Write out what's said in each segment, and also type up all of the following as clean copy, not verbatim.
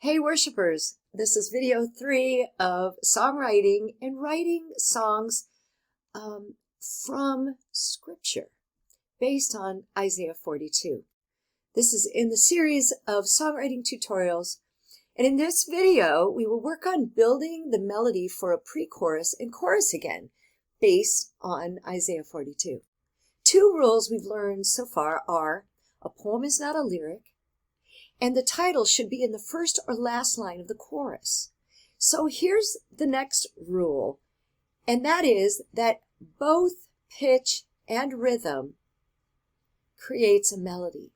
Hey worshipers, this is video 3 of songwriting and writing songs from scripture based on Isaiah 42. This is in the series of songwriting tutorials, and in this video we will work on building the melody for a pre-chorus and chorus again based on Isaiah 42. Two rules we've learned so far are: a poem is not a lyric, and the title should be in the first or last line of the chorus. So here's the next rule, and that is that both pitch and rhythm creates a melody.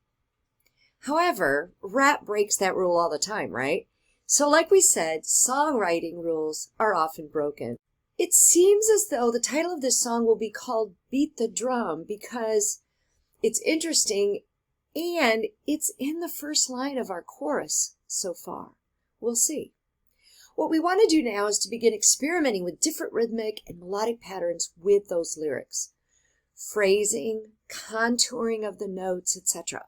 However, rap breaks that rule all the time, right? So like we said, songwriting rules are often broken. It seems as though the title of this song will be called Beat the Drum because it's interesting and it's in the first line of our chorus so far. We'll see. What we want to do now is to begin experimenting with different rhythmic and melodic patterns with those lyrics. Phrasing, contouring of the notes, etc.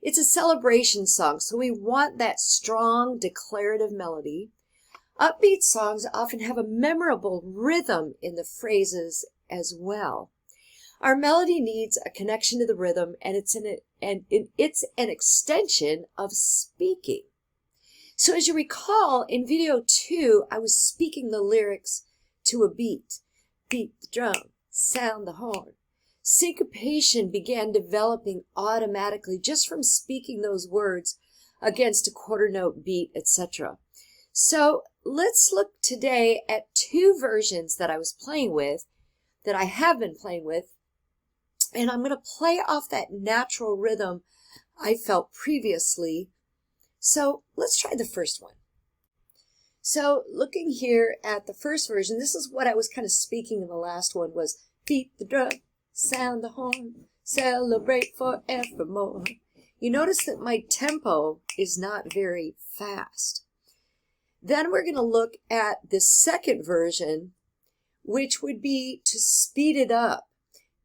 It's a celebration song, so we want that strong declarative melody. Upbeat songs often have a memorable rhythm in the phrases as well. Our melody needs a connection to the rhythm, and it's an extension of speaking. So as you recall, in video 2, I was speaking the lyrics to a beat. Beat the drum, sound the horn. Syncopation began developing automatically just from speaking those words against a quarter note beat, etc. So let's look today at two versions that I was playing with, that I have been playing with, and I'm going to play off that natural rhythm I felt previously. So let's try the first one. So looking here at the first version, this is what I was kind of speaking in the last one, was beat the drum, sound the horn, celebrate forevermore. You notice that my tempo is not very fast. Then we're going to look at the second version, which would be to speed it up.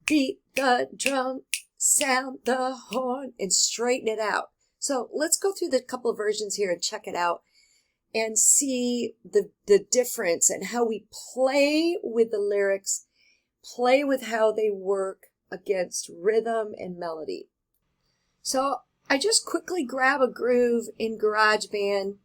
Beat the drum, sound the horn, and straighten it out. So let's go through the couple of versions here and check it out and see the difference and how we play with the lyrics, play with how they work against rhythm and melody. So I just quickly grab a groove in GarageBand,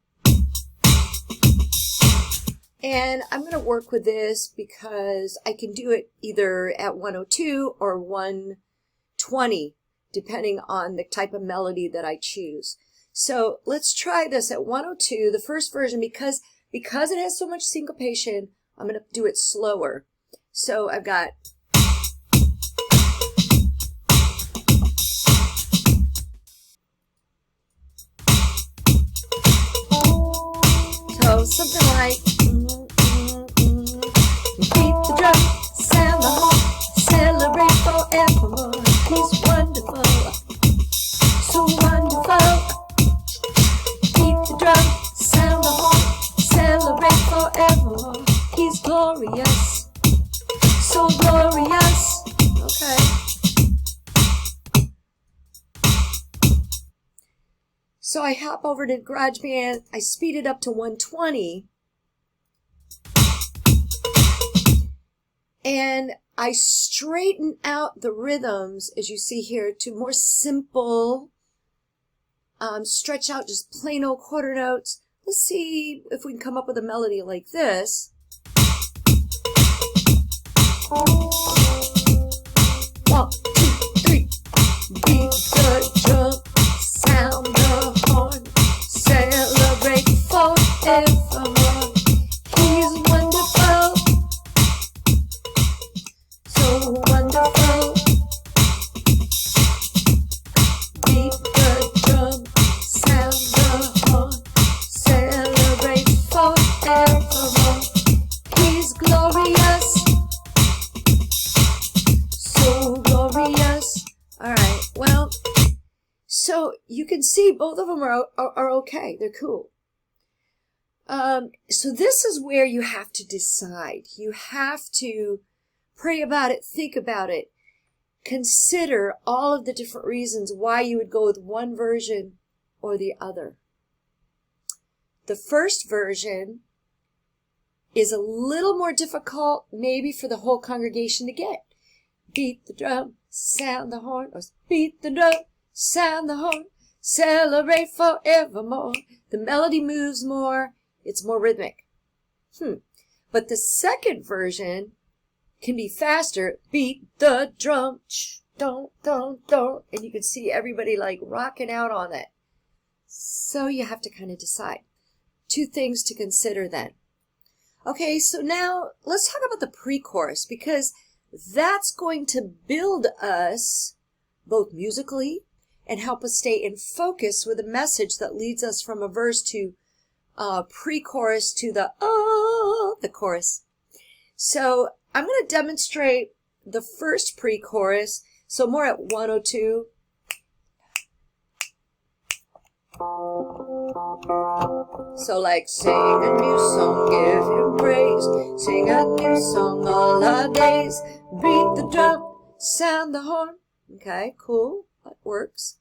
and I'm going to work with this because I can do it either at 102 or 120, depending on the type of melody that I choose. So let's try this at 102, the first version, because it has so much syncopation, I'm going to do it slower. So I've got... So something like... Beat the drum, sound the horn, celebrate forevermore. He's wonderful, so wonderful. Beat the drum, sound the horn, celebrate forevermore. He's glorious, so glorious. Okay. So I hop over to GarageBand, I speed it up to 120. And I straighten out the rhythms, as you see here, to more simple, stretch out just plain old quarter notes. Let's see if we can come up with a melody like this. 1, 2, 3. Beat the drum, sound the horn, celebrate forevermore. He's wonderful, so wonderful. Beat the drum, sound the horn, celebrate forevermore. He's glorious, so glorious. Alright, well, so you can see both of them are okay. They're cool. So this is where you have to decide. You have to pray about it, think about it, consider all of the different reasons why you would go with one version or the other. The first version is a little more difficult maybe for the whole congregation to get. Beat the drum, sound the horn, or beat the drum, sound the horn, celebrate forevermore. The melody moves more, it's more rhythmic. But the second version can be faster. Beat the drum, don't, and you can see everybody like rocking out on it. So you have to kind of decide. Two things to consider then. Okay, so now let's talk about the pre-chorus, because that's going to build us both musically and help us stay in focus with a message that leads us from a verse to pre-chorus to the chorus. So I'm going to demonstrate the first pre-chorus, so more at 102. So like, sing a new song, give him praise, sing a new song all our days, beat the drum, sound the horn. Okay, cool, that works.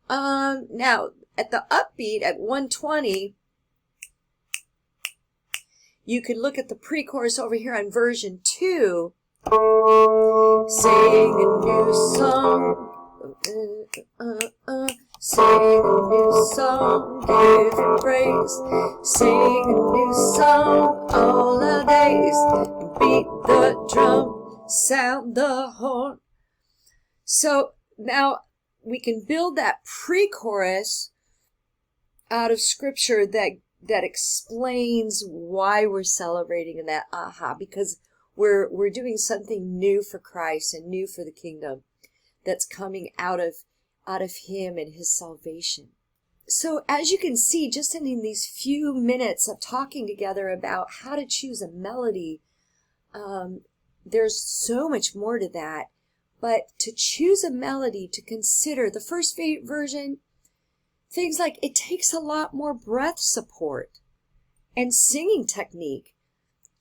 Now at the upbeat at 120, you can look at the pre-chorus over here on version 2. Sing a new song, sing a new song, give him praise, sing a new song all our days, beat the drum, sound the horn. So now we can build that pre-chorus out of scripture that explains why we're celebrating in that because we're doing something new for Christ and new for the kingdom that's coming out of him and his salvation. So as you can see, just in these few minutes of talking together about how to choose a melody, there's so much more to that. But to choose a melody, to consider the first version, things like it takes a lot more breath support and singing technique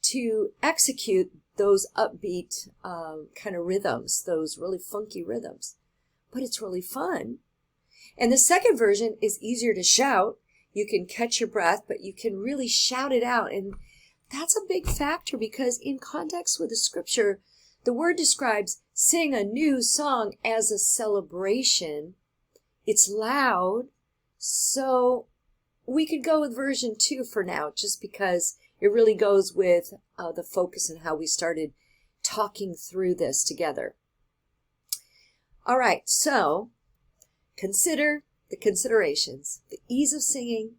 to execute those upbeat kind of rhythms, those really funky rhythms. But it's really fun. And the second version is easier to shout. You can catch your breath, but you can really shout it out. And that's a big factor, because in context with the scripture, the word describes sing a new song as a celebration. It's loud. So we could go with version 2 for now, just because it really goes with the focus and how we started talking through this together. All right, so consider the considerations, the ease of singing,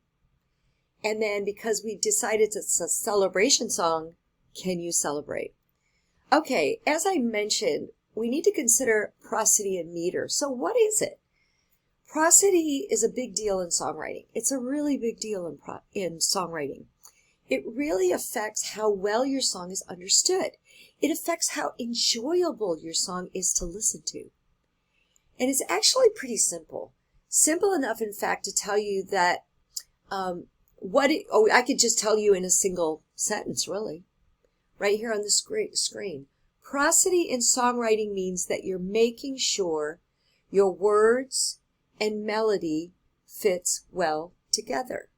and then because we decided it's a celebration song, can you celebrate? Okay, as I mentioned, we need to consider prosody and meter. So what is it? Prosody is a big deal in songwriting. It's a really big deal in songwriting. It really affects how well your song is understood. It affects how enjoyable your song is to listen to. And it's actually pretty simple. Simple enough, in fact, to tell you that I could just tell you in a single sentence, really. Right here on the screen. Prosody in songwriting means that you're making sure your words and melody fits well together.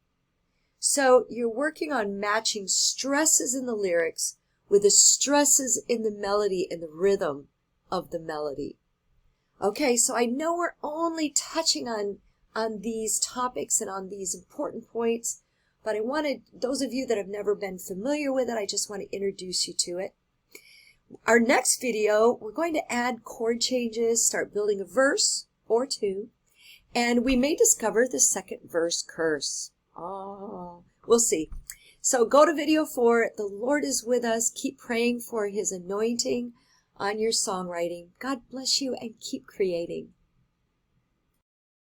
So you're working on matching stresses in the lyrics with the stresses in the melody and the rhythm of the melody. Okay, so I know we're only touching on these topics and on these important points, but I wanted, those of you that have never been familiar with it, I just want to introduce you to it. Our next video, we're going to add chord changes, start building a verse or two, and we may discover the second verse curse. Oh, we'll see. So go to video 4. The Lord is with us. Keep praying for his anointing on your songwriting. God bless you and keep creating.